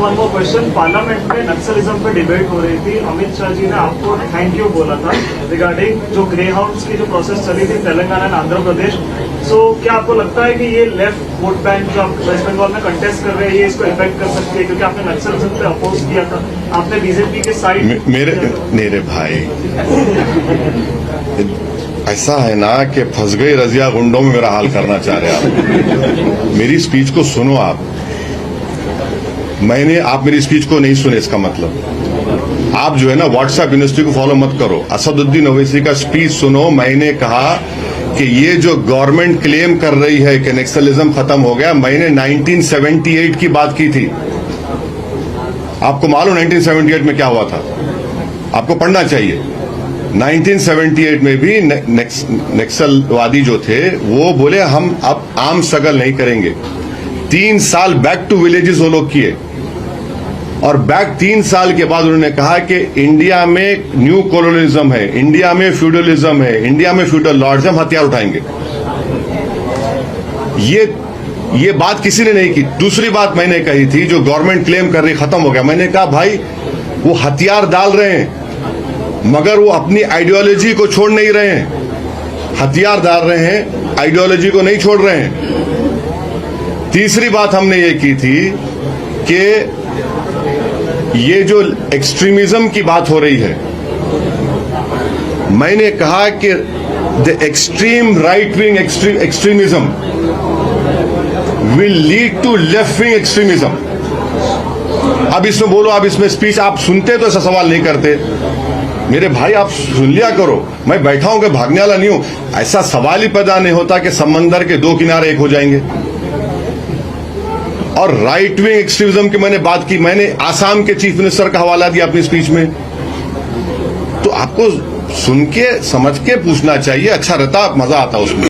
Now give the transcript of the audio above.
One more question, parliament में नक्सलिज्म पे debate हो रही थी, अमित शाह जी ने आपको थैंक यू बोला था रिगार्डिंग जो ग्रे हाउंड्स की जो प्रोसेस चली थी तेलंगाना एंड आंध्र प्रदेश। सो क्या आपको लगता है कि ये लेफ्ट वोट बैंक जो आप वेस्ट बंगाल में कंटेस्ट कर रहे हैं ये इसको इफेक्ट कर सकती है, क्योंकि आपने नक्सलिज्म पे अपोज किया था, आपने बीजेपी के साइड मेरे भाई ऐसा है ना कि फंस गई रजिया गुंडों में मेरा हाल करना चाह रहे आप। मेरी स्पीच को सुनो आप मेरी स्पीच को नहीं सुने, इसका मतलब आप जो है ना व्हाट्सएप यूनिवर्सिटी को फॉलो मत करो। असदुद्दीन ओवैसी का स्पीच सुनो। मैंने कहा कि ये जो गवर्नमेंट क्लेम कर रही है कि नक्सलिज्म खत्म हो गया, मैंने 1978 की बात की थी। आपको मालूम 1978 में क्या हुआ था? आपको पढ़ना चाहिए। 1978 में भी नक्सलवादी जो थे वो बोले हम अब आम सगल नहीं करेंगे। 3 साल बैक टू विलेजेस वो लोग किए और बैक 3 साल के बाद उन्होंने कहा कि इंडिया में न्यू कॉलोनिज्म है, इंडिया में फ्यूडलिज्म है, इंडिया में फ्यूडल लॉर्ड्स, हम हथियार उठाएंगे। ये बात किसी ने नहीं की। दूसरी बात मैंने कही थी, जो गवर्नमेंट क्लेम कर रही खत्म हो गया, मैंने कहा भाई वो हथियार डाल रहे हैं मगर वो अपनी आइडियोलॉजी को छोड़ नहीं रहे हैं। हथियार डाल रहे हैं, आइडियोलॉजी को नहीं छोड़ रहे हैं। तीसरी बात हमने ये की थी कि ये जो एक्सट्रीमिज्म की बात हो रही है, मैंने कहा कि the extreme right wing extremism will lead to left wing extremism. अब इसमें बोलो, अब इसमें स्पीच आप सुनते तो ऐसा सवाल नहीं करते। मेरे भाई आप सुन लिया करो, मैं बैठा हूं कि भागने वाला नहीं हूं। ऐसा सवाल ही पैदा नहीं होता कि समंदर के 2 किनारे एक हो जाएंगे। और राइट विंग एक्सट्रीमिज्म की मैंने बात की, मैंने आसाम के चीफ मिनिस्टर का हवाला दिया अपनी स्पीच में। तो आपको सुन के समझ के पूछना चाहिए, अच्छा रहता, मजा आता उसमें।